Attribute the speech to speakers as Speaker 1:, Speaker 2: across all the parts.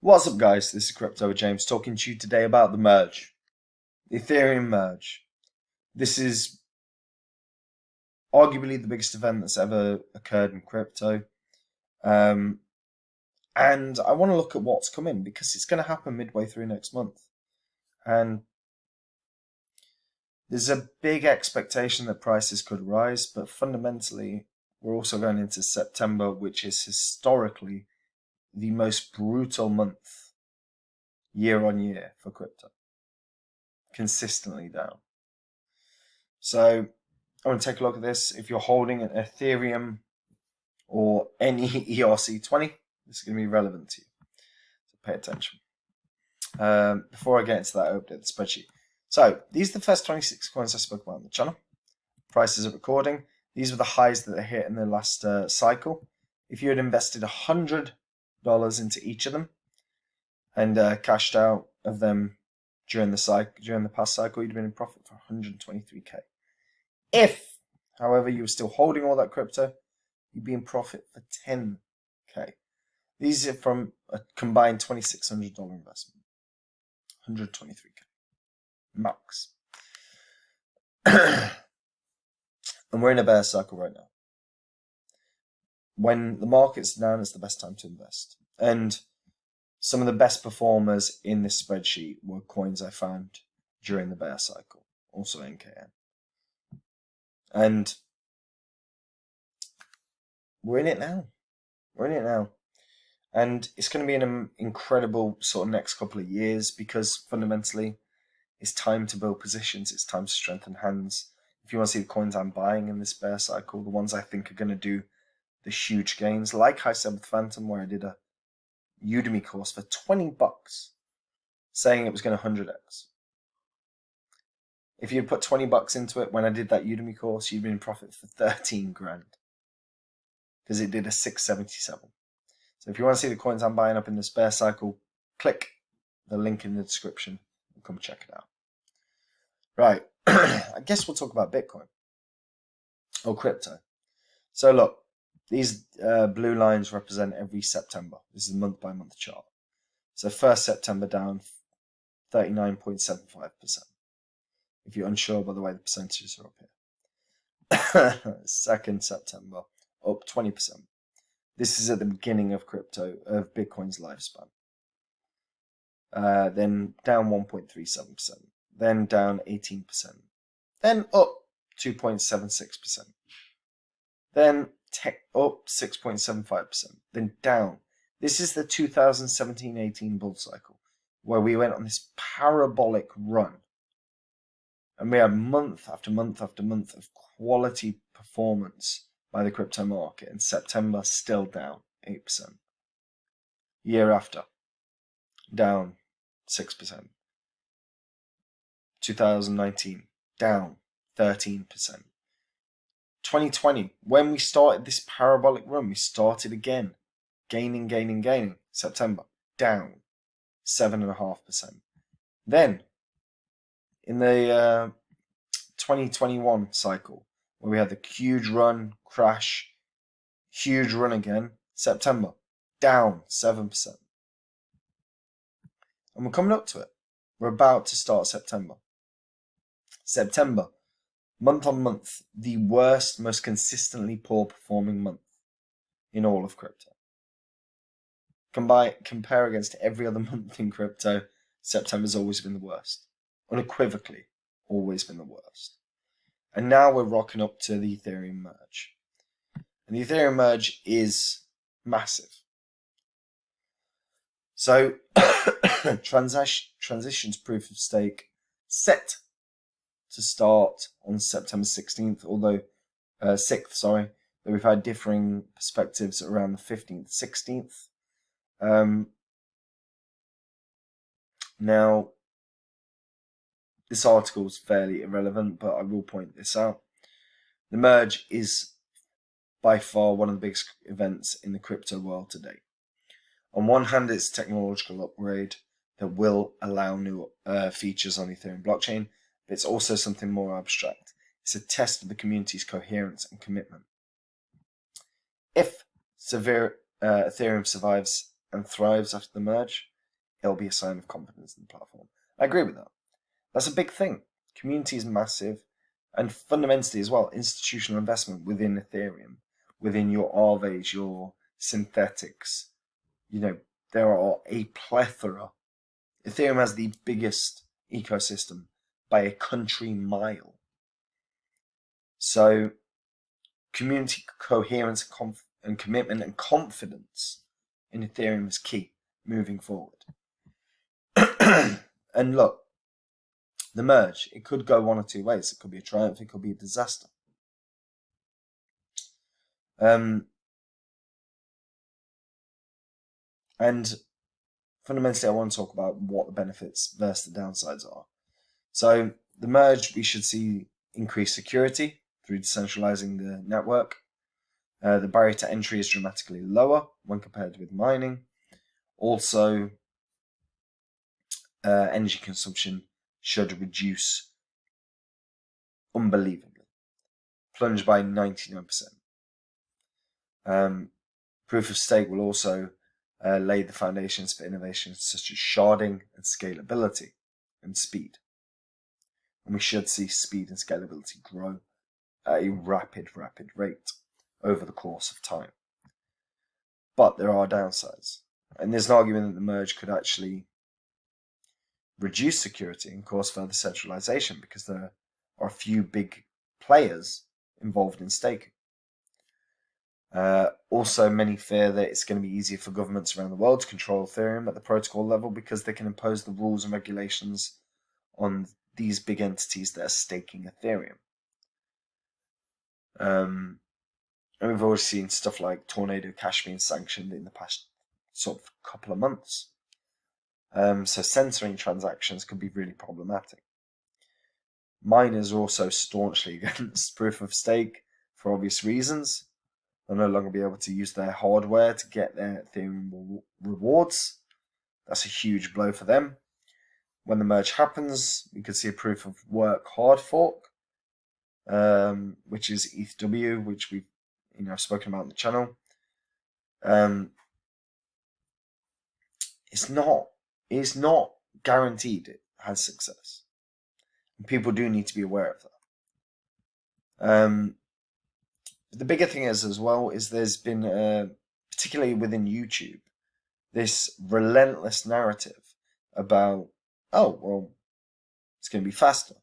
Speaker 1: What's up, guys? This is Crypto with James talking to you today about the merge, the Ethereum Merge. This is arguably the biggest event that's ever occurred in crypto. And I want to look at what's coming because it's going to happen midway through next month. And there's a big expectation that prices could rise, but fundamentally, we're also going into September, which is historically the most brutal month year on year for crypto. Consistently down. So I want to take a look at this. If you're holding an Ethereum or any ERC20, this is going to be relevant to you. So pay attention. Before I get into that, I update the spreadsheet. So these are the first 26 coins I spoke about on the channel. Prices of recording. These were the highs that they hit in the last cycle. If you had invested $100 into each of them and cashed out of them during the past cycle, you'd have been in profit for 123k. If, however, you were still holding all that crypto, you'd be in profit for 10k. These are from a combined $2,600 investment. 123k. Max. And we're in a bear cycle right now. When the market's down, it's the best time to invest. And some of the best performers in this spreadsheet were coins I found during the bear cycle, also NKN. And we're in it now. And it's going to be an incredible sort of next couple of years because fundamentally it's time to build positions. It's time to strengthen hands. If you want to see the coins I'm buying in this bear cycle, the ones I think are going to do the huge gains, like I said with Phantom, where I did a Udemy course for $20 saying it was going to 100x. If you'd put $20 into it when I did that Udemy course, you'd be in profit for 13 grand because it did a 677. So if you want to see the coins I'm buying up in this bear cycle, click the link in the description and come check it out. Right, I guess we'll talk about Bitcoin or crypto. So look, these blue lines represent every September. This is a month by month chart. So 1st September down 39.75%. If you're unsure, by the way, the percentages are up here. 2nd September, up 20%. This is at the beginning of Bitcoin's lifespan. Then down 1.37%. Then down 18%. Then up 2.76%. Then up 6.75%. Then down. This is the 2017-18 bull cycle, where we went on this parabolic run. And we had month after month after month of quality performance by the crypto market. In September, still down 8%. Year after, down 6%. 2019, down 13%. 2020, when we started this parabolic run, we started again, gaining. September, down 7.5%. Then, in the 2021 cycle, where we had the huge run, crash, huge run again, September, down 7%. And we're coming up to it. We're about to start September. September, month on month, the worst, most consistently poor performing month in all of crypto. Compare against every other month in crypto, September's always been the worst. Unequivocally, always been the worst. And now we're rocking up to the Ethereum Merge. And the Ethereum Merge is massive. So, transitions proof of stake set to start on September 16th, although 6th, sorry, but we've had differing perspectives around the 15th, 16th. Now, this article is fairly irrelevant, but I will point this out. The merge is by far one of the biggest events in the crypto world today. On one hand, it's a technological upgrade that will allow new features on the Ethereum blockchain, but it's also something more abstract. It's a test of the community's coherence and commitment. If Ethereum survives and thrives after the merge, it'll be a sign of confidence in the platform. I agree with that. That's a big thing. Community is massive, and fundamentally as well, institutional investment within Ethereum, within your Aves, your synthetics. There are a plethora. Ethereum has the biggest ecosystem by a country mile. So community coherence and commitment and confidence in Ethereum is key moving forward. And look, the merge, it could go one or two ways. It could be a triumph, it could be a disaster. And fundamentally, I want to talk about what the benefits versus the downsides are. So the merge, we should see increased security through decentralizing the network. The barrier to entry is dramatically lower when compared with mining. Also, energy consumption should reduce unbelievably, plunge by 99%. Proof of stake will also lay the foundations for innovations such as sharding and scalability and speed. And we should see speed and scalability grow at a rapid rate over the course of time. But there are downsides. And there's an argument that the merge could actually reduce security and cause further centralization because there are a few big players involved in staking. Also, many fear that it's going to be easier for governments around the world to control Ethereum at the protocol level because they can impose the rules and regulations on these big entities that are staking Ethereum. And we've already seen stuff like Tornado Cash being sanctioned in the past sort of couple of months. So censoring transactions could be really problematic. Miners are also staunchly against proof of stake for obvious reasons. They'll no longer be able to use their hardware to get their Ethereum rewards. That's a huge blow for them. When the merge happens, we could see a proof of work hard fork, which is ETHW, which we've spoken about on the channel. It's not guaranteed it has success. And people do need to be aware of that. The bigger thing is as well is there's been, particularly within YouTube, this relentless narrative about, oh, well, it's going to be faster.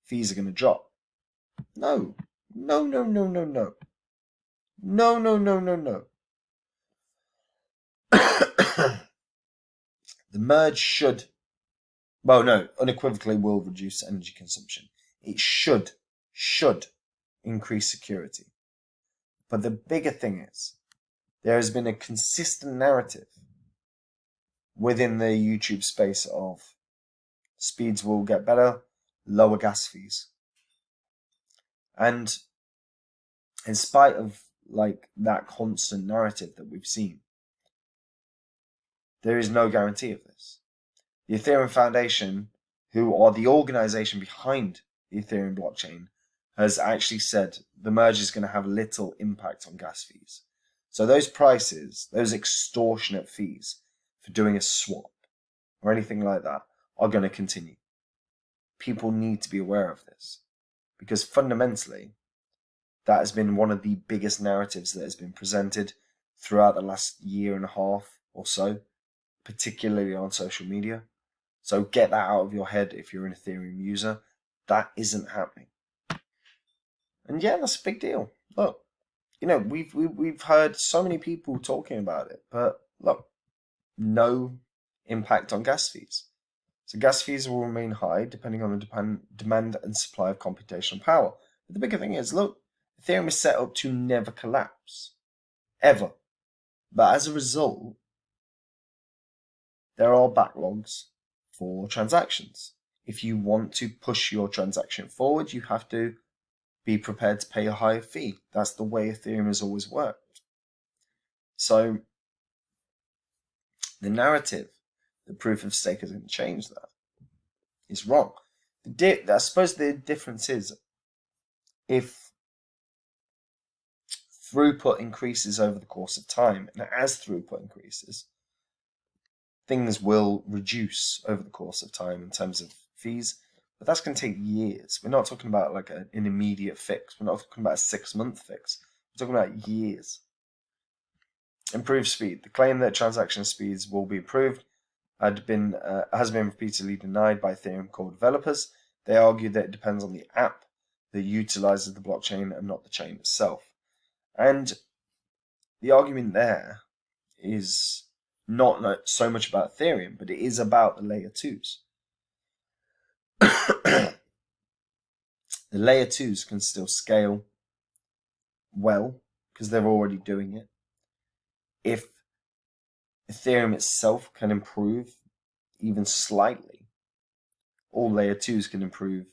Speaker 1: Fees are going to drop. No. No. The merge unequivocally will reduce energy consumption. It should increase security. But the bigger thing is, there has been a consistent narrative within the YouTube space of speeds will get better, lower gas fees. And in spite of that constant narrative that we've seen, there is no guarantee of this. The Ethereum Foundation, who are the organization behind the Ethereum blockchain, has actually said the merge is going to have little impact on gas fees. So those prices, those extortionate fees for doing a swap or anything like that are going to continue. People need to be aware of this because fundamentally that has been one of the biggest narratives that has been presented throughout the last year and a half or so, particularly on social media. So get that out of your head if you're an Ethereum user. That isn't happening. And yeah, that's a big deal. Look, we've heard so many people talking about it, but look, no impact on gas fees. So gas fees will remain high depending on the demand and supply of computational power. But the bigger thing is, look, Ethereum is set up to never collapse. Ever. But as a result, there are backlogs for transactions. If you want to push your transaction forward, you have to be prepared to pay a higher fee. That's the way Ethereum has always worked. So the narrative, the proof of stake is going to change that, is wrong. I suppose the difference is if throughput increases over the course of time, and as throughput increases, things will reduce over the course of time in terms of fees, but that's going to take years. We're not talking about like an immediate fix. We're not talking about a 6-month fix. We're talking about years. Improved speed. The claim that transaction speeds will be improved has been repeatedly denied by Ethereum core developers. They argue that it depends on the app that utilizes the blockchain and not the chain itself. And the argument there is not so much about Ethereum, but it is about the layer 2s. The layer 2s can still scale well because they're already doing it. If Ethereum itself can improve even slightly, all layer 2s can improve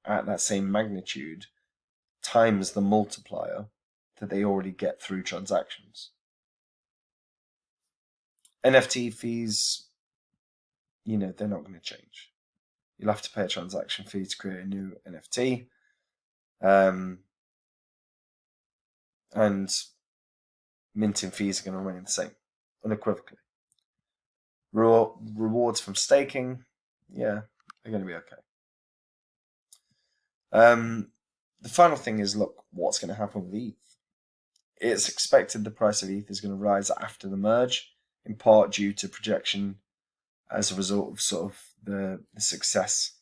Speaker 1: at that same magnitude times the multiplier that they already get through transactions. NFT fees, they're not going to change. You'll have to pay a transaction fee to create a new NFT. And minting fees are going to remain the same, unequivocally. Rewards from staking, they're going to be okay. The final thing is, look, what's going to happen with ETH? It's expected the price of ETH is going to rise after the merge, in part due to projection as a result of sort of the success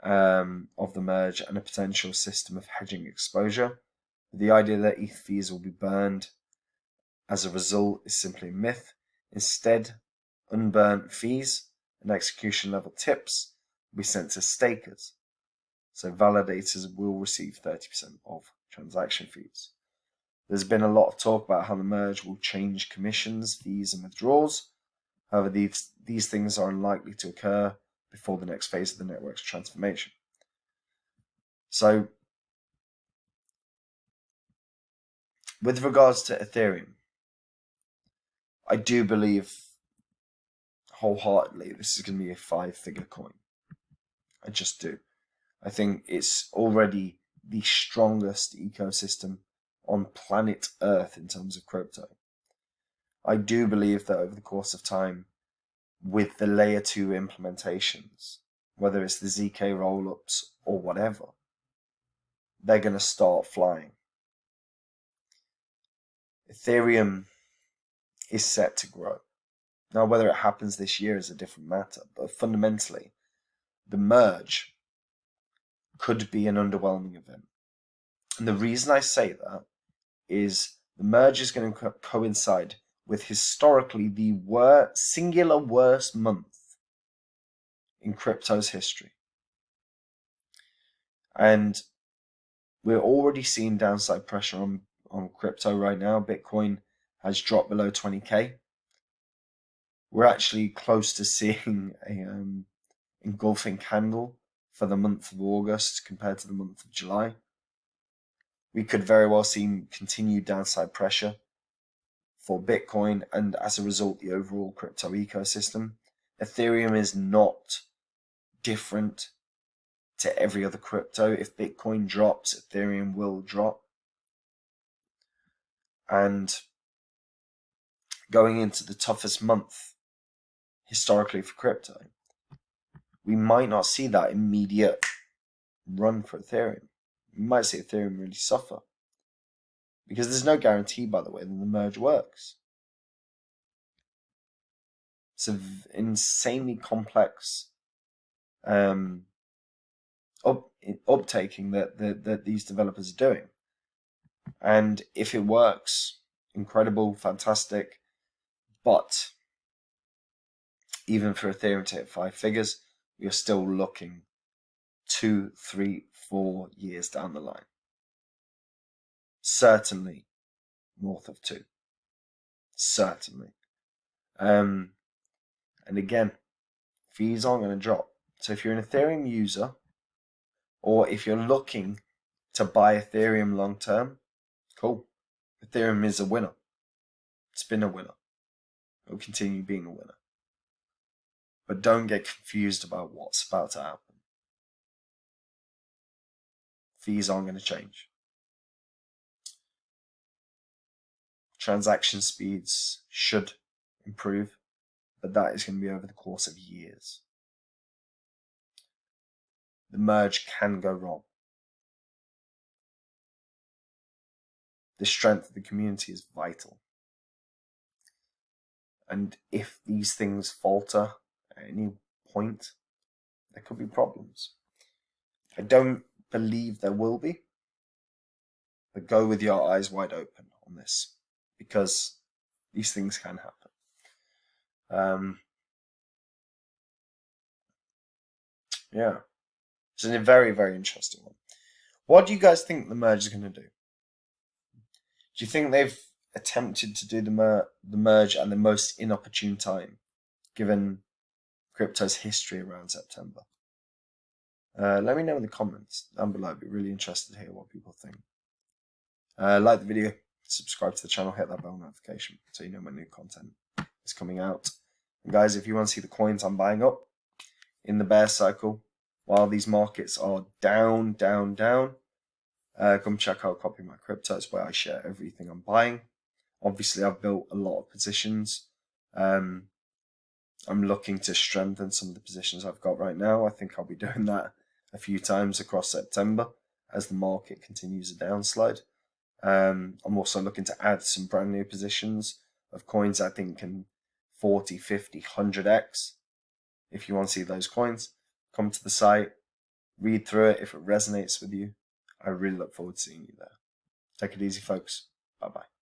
Speaker 1: of the merge and a potential system of hedging exposure. The idea that ETH fees will be burned as a result is simply a myth. Instead, unburnt fees and execution level tips will be sent to stakers. So validators will receive 30% of transaction fees. There's been a lot of talk about how the merge will change commissions, fees, and withdrawals. However, these things are unlikely to occur before the next phase of the network's transformation. So, with regards to Ethereum, I do believe wholeheartedly this is going to be a 5-figure coin. I just do. I think it's already the strongest ecosystem on planet Earth in terms of crypto. I do believe that over the course of time, with the layer 2 implementations, whether it's the ZK rollups or whatever, they're going to start flying. Ethereum is set to grow. Now, whether it happens this year is a different matter, but fundamentally, the merge could be an underwhelming event. And the reason I say that is the merge is going to coincide with historically the singular worst month in crypto's history. And we're already seeing downside pressure on crypto right now. Bitcoin has dropped below 20K. We're actually close to seeing a engulfing candle for the month of August compared to the month of July. We could very well see continued downside pressure for Bitcoin and as a result the overall crypto ecosystem. Ethereum is not different to every other crypto. If Bitcoin drops, Ethereum will drop. And going into the toughest month historically for crypto, we might not see that immediate run for Ethereum. We might see Ethereum really suffer. Because there's no guarantee, by the way, that the merge works. It's an insanely complex uptaking that these developers are doing. And if it works, incredible, fantastic. But even for Ethereum to hit 5 figures, we are still looking 2, 3, 4 years down the line. Certainly north of 2. Certainly. And again, fees aren't going to drop. So if you're an Ethereum user, or if you're looking to buy Ethereum long term, cool. Ethereum is a winner. It's been a winner. It will continue being a winner. But don't get confused about what's about to happen. Fees aren't going to change. Transaction speeds should improve. but that is going to be over the course of years. The merge can go wrong. The strength of the community is vital. And if these things falter at any point, there could be problems. I don't believe there will be, but go with your eyes wide open on this, because these things can happen. Yeah, it's a very, very interesting one. What do you guys think the merge is going to do? Do you think they've attempted to do the merge at the most inopportune time, given crypto's history around September? Let me know in the comments down below. I'd be really interested to hear what people think. Like the video, subscribe to the channel, hit that bell notification so you know when new content is coming out. And guys, if you want to see the coins I'm buying up in the bear cycle, while these markets are down, come check out Copy My Crypto. It's where I share everything I'm buying. Obviously, I've built a lot of positions. I'm looking to strengthen some of the positions I've got right now. I think I'll be doing that a few times across September as the market continues a downslide. I'm also looking to add some brand new positions of coins I think can 40, 50, 100x. If you want to see those coins, come to the site, read through it. If it resonates with you, I really look forward to seeing you there. Take it easy, folks. Bye-bye.